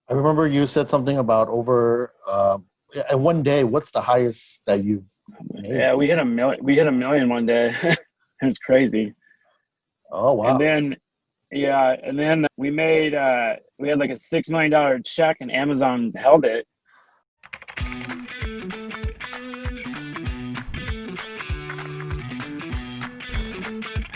I remember you said something about over in one day. What's the highest that you've made? Yeah, we hit a million. We hit a million one day. It was crazy. Oh wow! And then we made we had like a $6 million check, and Amazon held it.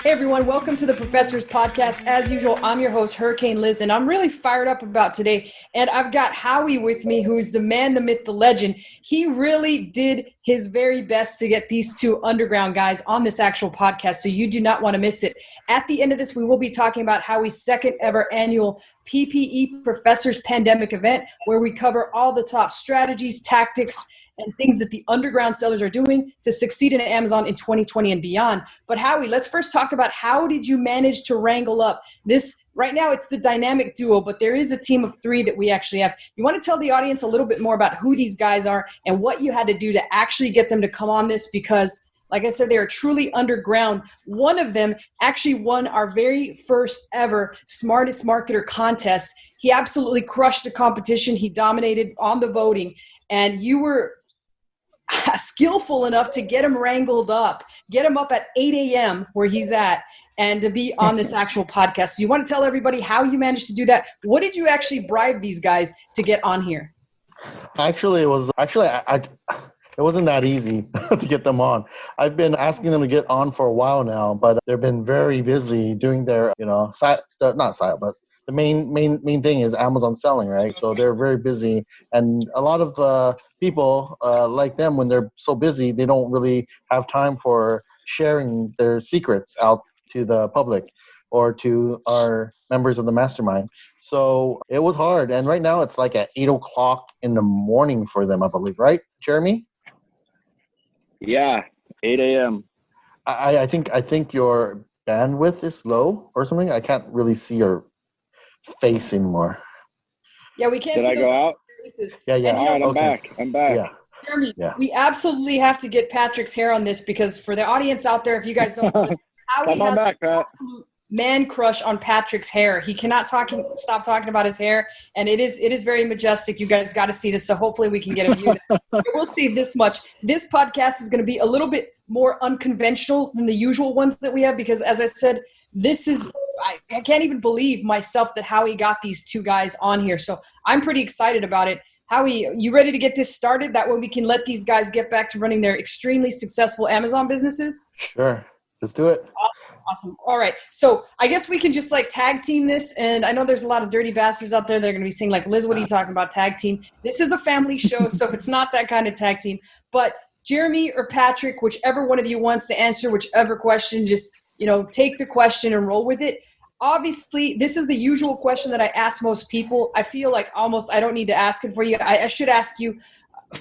Hey everyone, welcome to the Professor's Podcast. As usual, I'm your host, Hurricane Liz, and I'm really fired up about today. And I've got Howie with me, who's the man, the myth, the legend. He really did his very best to get these two underground guys on this actual podcast, so you do not want to miss it. At the end of this, we will be talking about Howie's second ever annual PPE Professors Pandemic event, where we cover all the top strategies, tactics, and things that the underground sellers are doing to succeed in Amazon in 2020 and beyond. But Howie, let's first talk about how did you manage to wrangle up this? Right now it's the dynamic duo, but there is a team of three that we actually have. You want to tell the audience a little bit more about who these guys are and what you had to do to actually get them to come on this, because like I said, they are truly underground. One of them actually won our very first ever Smartest Marketer contest. He absolutely crushed the competition. He dominated on the voting, and you were skillful enough to get him wrangled up, get him up at 8 a.m. where he's at, and to be on this actual podcast. So you want to tell everybody how you managed to do that? What did you actually bribe these guys to get on here? Actually, it wasn't that easy to get them on. I've been asking them to get on for a while now, but they've been very busy doing their, not side, but the main thing is Amazon selling, right? So they're very busy, and a lot of people like them, when they're so busy, they don't really have time for sharing their secrets out to the public or to our members of the mastermind. So it was hard, and right now it's like at 8 o'clock in the morning for them, I believe, right, Jeremy? Yeah, 8 a.m. I think your bandwidth is low or something. I can't really see your face anymore. Yeah, we can't see I go out? Faces. Yeah. All right, I'm back. Yeah. Jeremy, we absolutely have to get Patrick's hair on this, because for the audience out there, if you guys don't know, Howie has an absolute man crush on Patrick's hair. He cannot stop talking about his hair, and it is very majestic. You guys got to see this, so hopefully we can get a view. We'll see this much. This podcast is going to be a little bit more unconventional than the usual ones that we have, because as I said, this is I can't even believe myself that Howie got these two guys on here. So I'm pretty excited about it. Howie, you ready to get this started? That way we can let these guys get back to running their extremely successful Amazon businesses? Sure. Let's do it. Awesome. All right. So I guess we can just tag team this. And I know there's a lot of dirty bastards out there that are going to be saying Liz, what are you talking about? Tag team. This is a family show, so it's not that kind of tag team. But Jeremy or Patrick, whichever one of you wants to answer whichever question, just take the question and roll with it. Obviously, this is the usual question that I ask most people. I feel like almost I don't need to ask it for you. I should ask you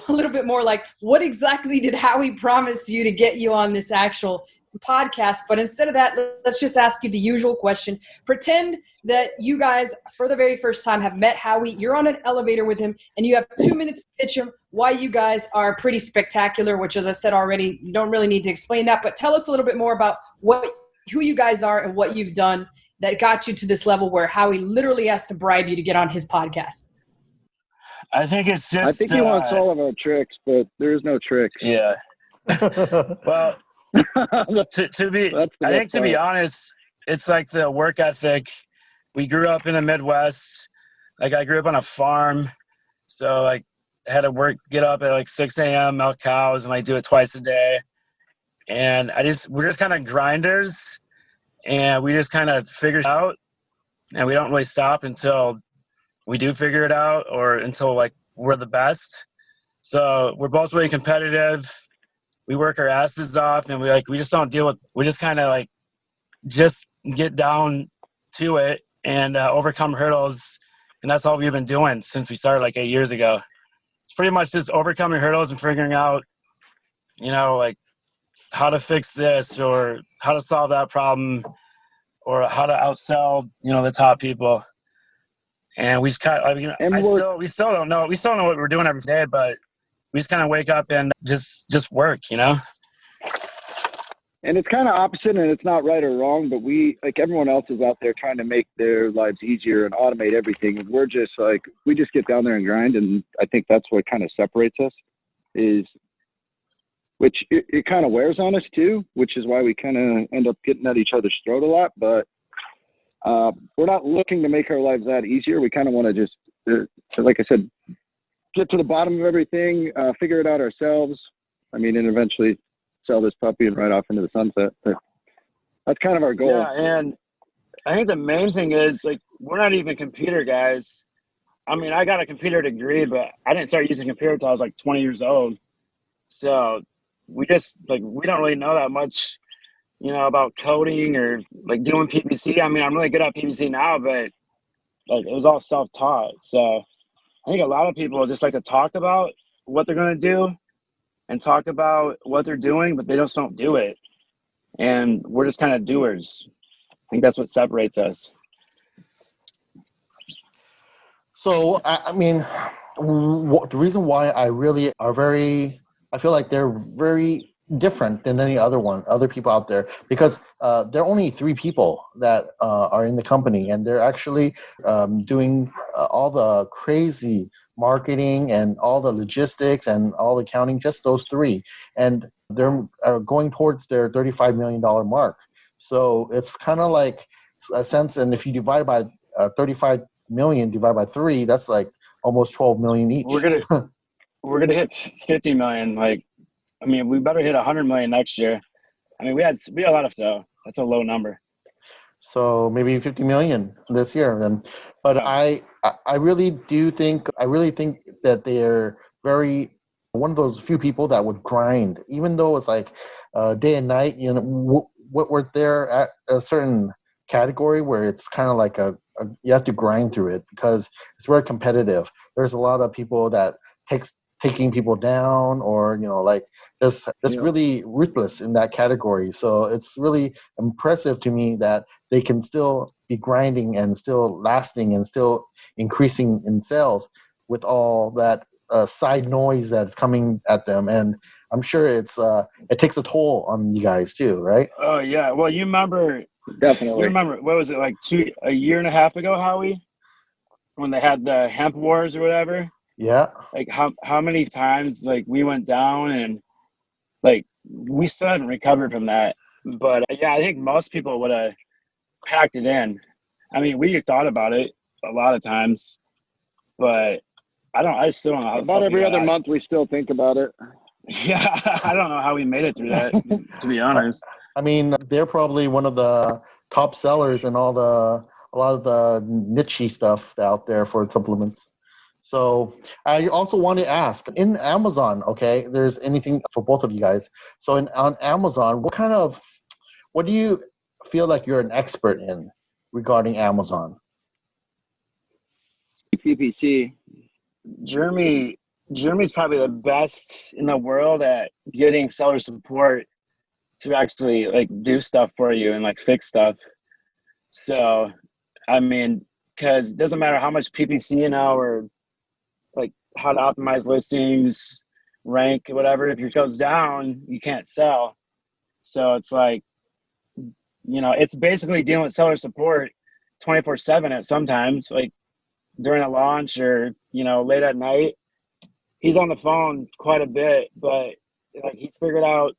a little bit more what exactly did Howie promise you to get you on this actual podcast? But instead of that, let's just ask you the usual question. Pretend that you guys, for the very first time, have met Howie. You're on an elevator with him, and you have 2 minutes to pitch him why you guys are pretty spectacular, which, as I said already, you don't really need to explain that. But tell us a little bit more about who you guys are and what you've done that got you to this level where Howie literally has to bribe you to get on his podcast. I think it's just. I think he wants all of our tricks, but there's no tricks. Yeah. Well, to be honest, it's like the work ethic. We grew up in the Midwest. I grew up on a farm, so I had to get up at 6 a.m., milk cows, and I do it twice a day. And we're just kind of grinders. And we just kind of figure it out, and we don't really stop until we do figure it out, or until we're the best. So we're both really competitive. We work our asses off, and we just don't deal with. We just kind of just get down to it and overcome hurdles, and that's all we've been doing since we started 8 years ago. It's pretty much just overcoming hurdles and figuring out, how to fix this or how to solve that problem or how to outsell, the top people. And we just we still don't know. We still don't know what we're doing every day, but we just kind of wake up and just work, And it's kind of opposite, and it's not right or wrong, but we, like everyone else, is out there trying to make their lives easier and automate everything. And we're just like, we just get down there and grind. And I think that's what kind of separates us, which it kind of wears on us too, which is why we kind of end up getting at each other's throat a lot. But we're not looking to make our lives that easier. We kind of want to just, like I said, get to the bottom of everything, figure it out ourselves. I mean, and eventually sell this puppy and ride off into the sunset. But that's kind of our goal. Yeah, and I think the main thing is, like, we're not even computer guys. I mean, I got a computer degree, but I didn't start using computer until I was like 20 years old. So we just, like, we don't really know that much, about coding or like doing PPC. I mean, I'm really good at PPC now, but like it was all self-taught. So I think a lot of people just like to talk about what they're going to do and talk about what they're doing, but they just don't do it. And we're just kind of doers. I think that's what separates us. So, I mean, the reason why I feel like they're very different than other people out there, because there are only 3 people that are in the company, and they're actually doing all the crazy marketing and all the logistics and all the accounting, just those 3. And they're going towards their $35 million mark. So it's kind of like a sense, and if you divide by 35 million divided by 3, that's like almost 12 million each. We're gonna hit 50 million. Like, I mean, we better hit 100 million next year. I mean, we had a lot of, so that's a low number. So maybe 50 million this year then. But I really think that they're one of those few people that would grind, even though it's like day and night. What we're there at a certain category where it's kind of like you have to grind through it because it's very competitive. There's a lot of people that taking people down, or like just really ruthless in that category. So it's really impressive to me that they can still be grinding and still lasting and still increasing in sales with all that side noise that's coming at them. And I'm sure it takes a toll on you guys too, right? Oh yeah. Well, you remember, definitely. What was it, like a year and a half ago, Howie, when they had the hemp wars or whatever? Yeah. Like how many times like we went down, and like we still haven't recovered from that. But yeah, I think most people would have packed it in. I mean, we thought about it a lot of times, but I still don't know how. About every other month we still think about it. Yeah, I don't know how we made it through that, to be honest. I mean, they're probably one of the top sellers in a lot of the niche stuff out there for supplements. So I also want to ask, in Amazon, okay, there's anything for both of you guys. So on Amazon, what do you feel like you're an expert in regarding Amazon? PPC. Jeremy's probably the best in the world at getting seller support to actually like do stuff for you and like fix stuff. So, I mean, because it doesn't matter how much PPC or like how to optimize listings, rank, whatever. If it goes down, you can't sell. So it's like, it's basically dealing with seller support 24/7 at sometimes, like during a launch or, late at night. He's on the phone quite a bit, but like he's figured out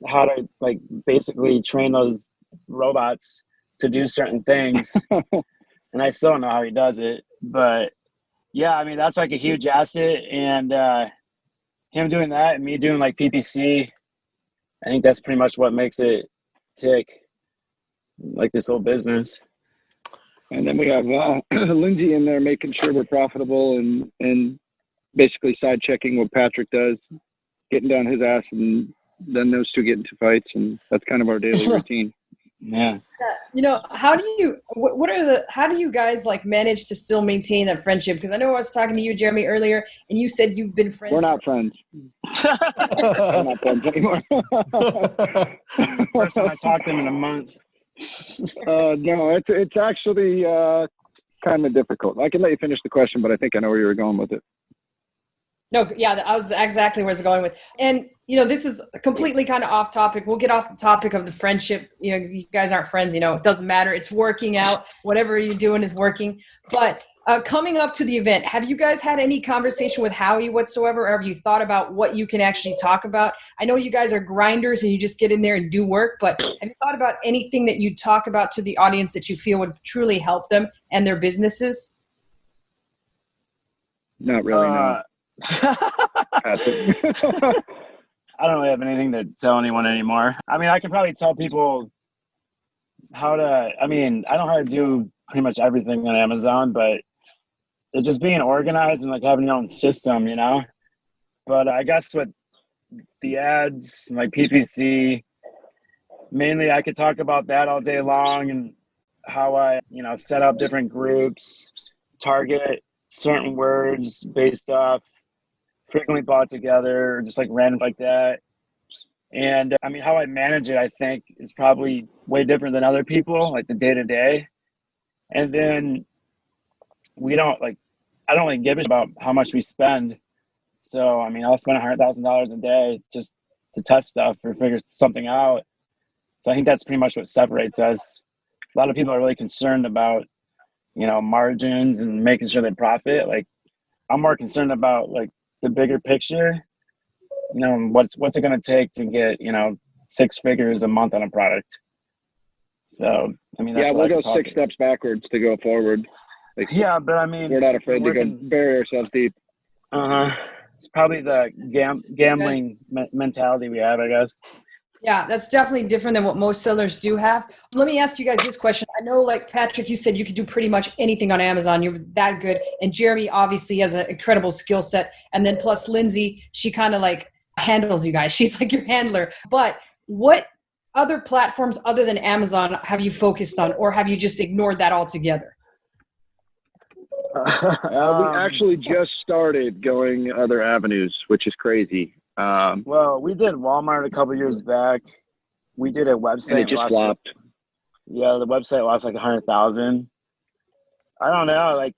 how to like basically train those robots to do certain things. And I still don't know how he does it, but yeah, I mean, that's like a huge asset. And him doing that and me doing like PPC, I think that's pretty much what makes it tick, like this whole business. And then we have Lindsay in there making sure we're profitable and basically side checking what Patrick does, getting down his ass, and then those two get into fights, and that's kind of our daily routine. Yeah. How do you guys like manage to still maintain that friendship? Because I know I was talking to you, Jeremy, earlier, and you said you've been friends. We're not friends. We're not friends anymore. First time I talked to him in a month. No, it's actually kind of difficult. I can let you finish the question, but I think I know where you were going with it. No, yeah, that was exactly where I was going with. And, this is completely kind of off topic. We'll get off the topic of the friendship. You guys aren't friends, it doesn't matter. It's working out. Whatever you're doing is working. But coming up to the event, have you guys had any conversation with Howie whatsoever? Or have you thought about what you can actually talk about? I know you guys are grinders and you just get in there and do work, but have you thought about anything that you talk about to the audience that you feel would truly help them and their businesses? Not really, no. I don't really have anything to tell anyone anymore. I mean, I can probably tell people I don't know how to do pretty much everything on Amazon, but it's just being organized and like having your own system, But I guess with the ads, like PPC, mainly I could talk about that all day long and how I, set up different groups, target certain words based off frequently bought together, just like random like that. And how I manage it, I think, is probably way different than other people, like the day to day. And then I don't really give a shit about how much we spend. So, I'll spend $100,000 a day just to test stuff or figure something out. So I think that's pretty much what separates us. A lot of people are really concerned about, margins and making sure they profit. Like, I'm more concerned about like the bigger picture, what's it going to take to get, 6 figures a month on a product. So, that's we'll go 6 steps backwards to go forward. Like, yeah, but we're not afraid to go bury ourselves deep. It's probably the gambling mentality we have, I guess. Yeah, that's definitely different than what most sellers do have. Let me ask you guys this question. I know, like Patrick, you said you could do pretty much anything on Amazon. You're that good. And Jeremy obviously has an incredible skill set. And then plus Lindsay, she kind of like handles you guys. She's like your handler. But what other platforms other than Amazon have you focused on, or have you just ignored that altogether? We actually just started going other avenues, which is crazy. Well, we did Walmart a couple years back. We did a website. And it just flopped. Yeah, the website lost like 100,000. I don't know. Like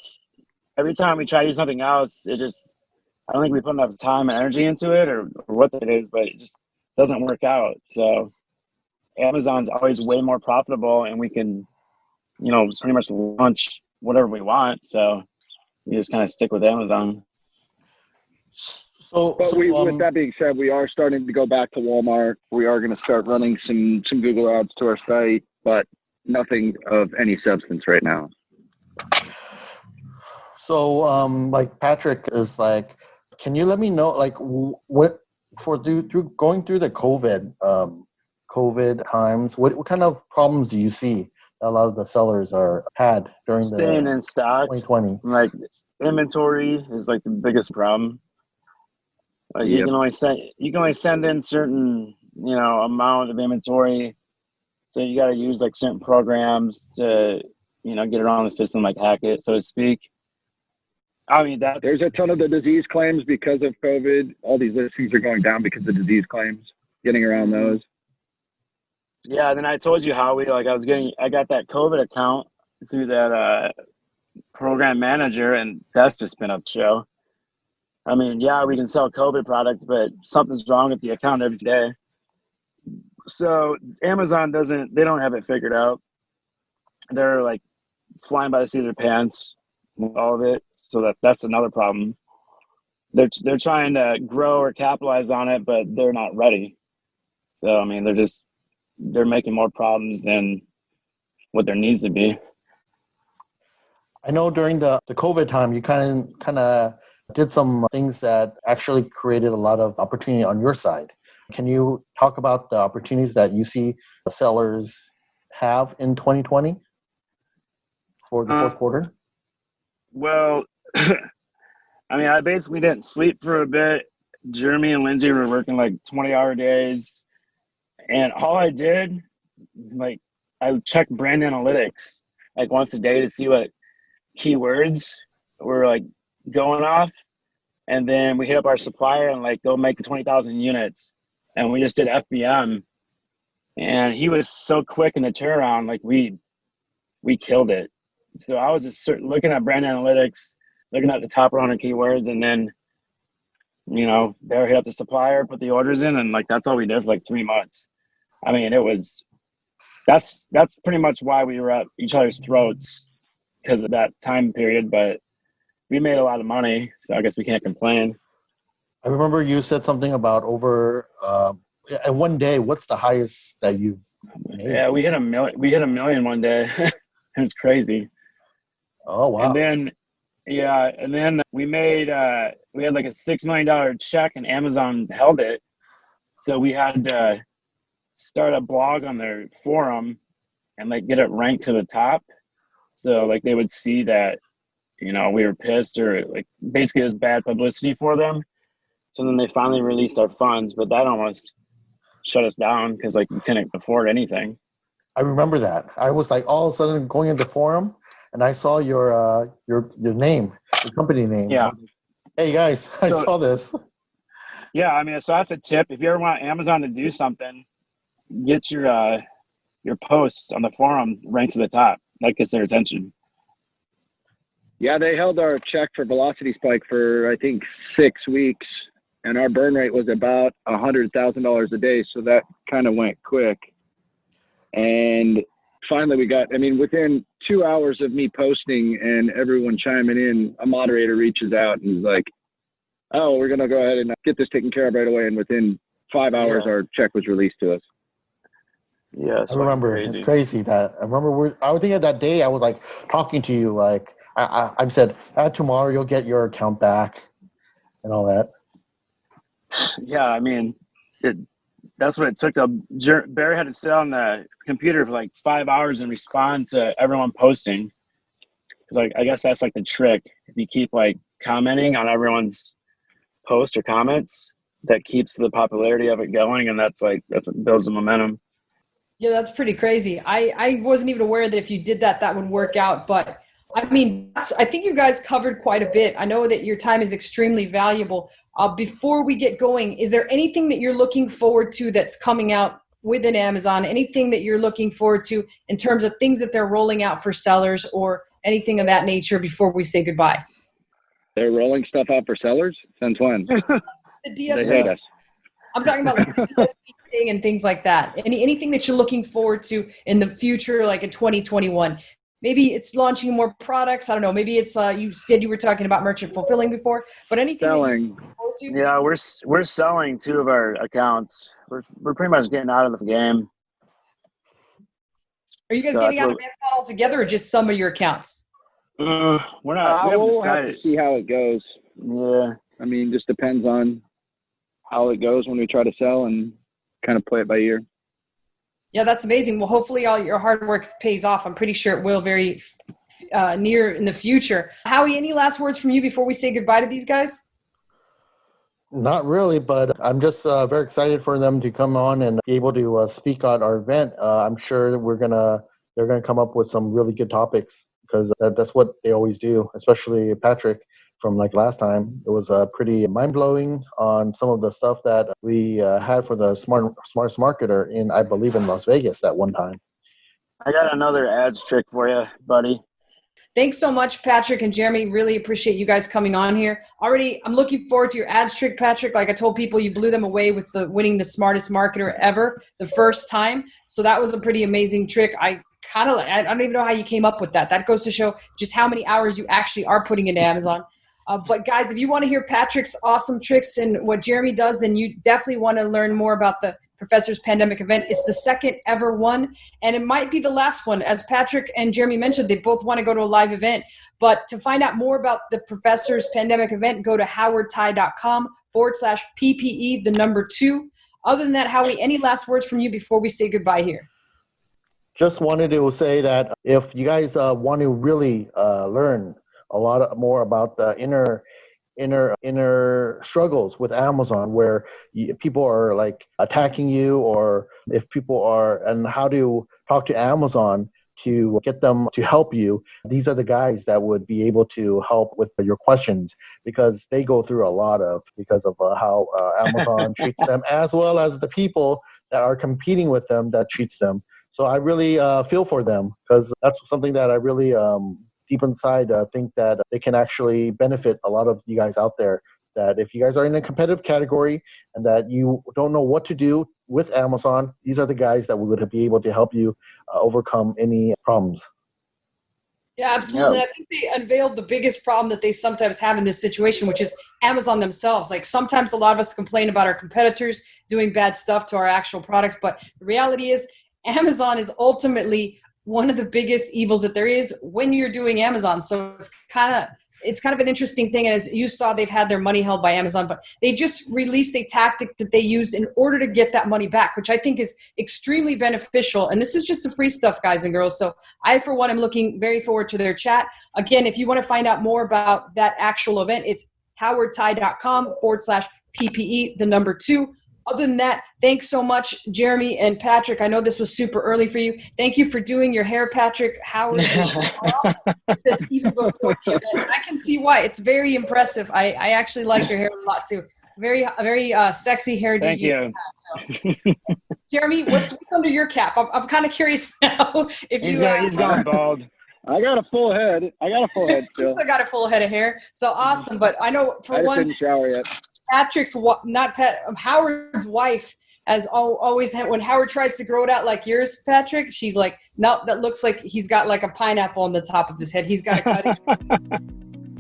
every time we try to do something else, I don't think we put enough time and energy into it or what it is, but it just doesn't work out. So Amazon's always way more profitable and we can, pretty much launch whatever we want. So we just kind of stick with Amazon. With that being said, we are starting to go back to Walmart. We are going to start running some Google ads to our site, but nothing of any substance right now. So, like Patrick is like, can you let me know, like, what through going through the COVID times, what kind of problems do you see a lot of the sellers had during staying in stock 2020? Like inventory is like the biggest problem. Like you can only send in certain amount of inventory, so you got to use like certain programs to get it on the system, like hack it, so to speak. There's a ton of the disease claims because of COVID. All these listings are going down because of disease claims. Getting around those. Yeah, then I told you how I got that COVID account through that program manager, and that's just been a show. We can sell COVID products, but something's wrong with the account every day. So Amazon they don't have it figured out. They're like flying by the seat of their pants with all of it. So that's another problem. They're trying to grow or capitalize on it, but they're not ready. So, they're making more problems than what there needs to be. I know during the COVID time, you kind of did some things that actually created a lot of opportunity on your side. Can you talk about the opportunities that you see the sellers have in 2020 for the fourth quarter? Well, I basically didn't sleep for a bit. Jeremy and Lindsay were working like 20-hour days. And all I did, I would check brand analytics like once a day to see what keywords were like going off. And then we hit up our supplier and like go make 20,000 units. And we just did FBM. And he was so quick in the turnaround, like we killed it. So I was just looking at brand analytics, looking at the top 100 keywords, and then Bear hit up the supplier, put the orders in, and like that's all we did for like 3 months. I mean, that's pretty much why we were at each other's throats because of that time period. But we made a lot of money, so I guess we can't complain. I remember you said something about over and one day. What's the highest that you've made? Yeah, we hit a million. We hit 1 million one day. It was crazy. Oh wow! And then we made we had like a $6 million check, and Amazon held it. So we had to start a blog on their forum and like get it ranked to the top. So like they would see that we were pissed, or like basically it was bad publicity for them. So then they finally released our funds, but that almost shut us down because like we couldn't afford anything. I remember that. I was like all of a sudden going into the forum, and I saw your name, your company name. Yeah. Hey guys, I saw this. Yeah, I mean, so that's a tip. If you ever want Amazon to do something, get your posts on the forum ranked to the top. That gets their attention. Yeah, they held our check for Velocity Spike for I think 6 weeks, and our burn rate was about $100,000 a day, so that kind of went quick. And finally within 2 hours of me posting and everyone chiming in, a moderator reaches out and is like, oh, we're going to go ahead and get this taken care of right away. And within 5 hours, our check was released to us. Yeah, I remember. It's crazy that I remember. I was thinking that day I was like talking to you, like I said, tomorrow you'll get your account back and all that. Yeah, I mean, that's what it took. Barry had to sit on the computer for like 5 hours and respond to everyone posting. Because like I guess that's like the trick. If you keep like commenting on everyone's posts or comments, that keeps the popularity of it going, and that's what builds the momentum. Yeah, that's pretty crazy. I wasn't even aware that if you did that would work out. But I mean, I think you guys covered quite a bit. I know that your time is extremely valuable. Before we get going, is there anything that you're looking forward to that's coming out within Amazon? Anything that you're looking forward to in terms of things that they're rolling out for sellers or anything of that nature before we say goodbye? They're rolling stuff out for sellers? Since when? The DSP. They hate us. I'm talking about like the DSP thing and things like that. Anything that you're looking forward to in the future, like in 2021? Maybe it's launching more products. I don't know. Maybe it's you said you were talking about merchant fulfilling before, but anything selling. To? Yeah, we're selling 2 of our accounts. We're pretty much getting out of the game. Are you guys getting out of Amazon altogether, or just some of your accounts? We're not. We'll have to see how it goes. Yeah, I mean, just depends on how it goes when we try to sell and kind of play it by ear. Yeah, that's amazing. Well, hopefully all your hard work pays off. I'm pretty sure it will very near in the future. Howie, any last words from you before we say goodbye to these guys? Not really, but I'm just very excited for them to come on and be able to speak at our event. I'm sure they're gonna come up with some really good topics because that's what they always do, especially Patrick. From like last time, it was pretty mind-blowing on some of the stuff that we had for the smartest marketer I believe in Las Vegas that one time. I got another ads trick for you, buddy. Thanks so much, Patrick and Jeremy. Really appreciate you guys coming on here. Already, I'm looking forward to your ads trick, Patrick. Like I told people, you blew them away with winning the smartest marketer ever the first time. So that was a pretty amazing trick. I don't even know how you came up with that. That goes to show just how many hours you actually are putting into Amazon. But guys, if you want to hear Patrick's awesome tricks and what Jeremy does, then you definitely want to learn more about the Professor's Pandemic event. It's the second ever one, and it might be the last one. As Patrick and Jeremy mentioned, they both want to go to a live event. But to find out more about the Professor's Pandemic event, go to howardtai.com/PPE, the number 2. Other than that, Howie, any last words from you before we say goodbye here? Just wanted to say that if you guys want to really learn a lot more about the inner struggles with Amazon, where people are like attacking you, or if people are, and how to talk to Amazon to get them to help you. These are the guys that would be able to help with your questions, because they go through a lot because of how Amazon treats them, as well as the people that are competing with them that treats them. So I really feel for them, because that's something that I really deep inside think that they can actually benefit a lot of you guys out there that if you guys are in a competitive category and that you don't know what to do with Amazon, these are the guys that would be able to help you overcome any problems. Yeah, absolutely. Yeah. I think they unveiled the biggest problem that they sometimes have in this situation, which is Amazon themselves. Like sometimes a lot of us complain about our competitors doing bad stuff to our actual products, but the reality is Amazon is ultimately one of the biggest evils that there is when you're doing Amazon. So it's kind of an interesting thing. As you saw, they've had their money held by Amazon, but they just released a tactic that they used in order to get that money back, which I think is extremely beneficial. And this is just the free stuff, guys and girls. So I, for one, am looking very forward to their chat. Again, if you want to find out more about that actual event, it's howardtie.com/PPE, the number 2. Other than that, thanks so much, Jeremy and Patrick. I know this was super early for you. Thank you for doing your hair, Patrick. Howard says even before the event. And I can see why. It's very impressive. I actually like your hair a lot too. Very sexy hair. Thank you. So, Jeremy, what's under your cap? I'm kind of curious now. If he's gone bald. I got a full head. Still. I got a full head of hair. So awesome. But I know I just didn't shower yet. Howard's wife, as always, when Howard tries to grow it out like yours, Patrick, she's like, no, that looks like he's got like a pineapple on the top of his head. He's got to cut it.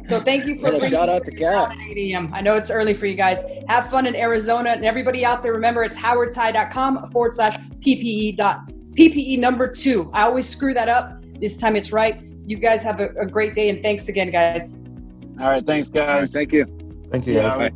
So thank you for bringing shout out to Kat. At 8 a.m. I know it's early for you guys. Have fun in Arizona. And everybody out there, remember, it's howardtie.com/PPE number 2. I always screw that up. This time it's right. You guys have a great day, and thanks again, guys. All right, thanks, guys. All right, thank you. Thank you, guys. Bye.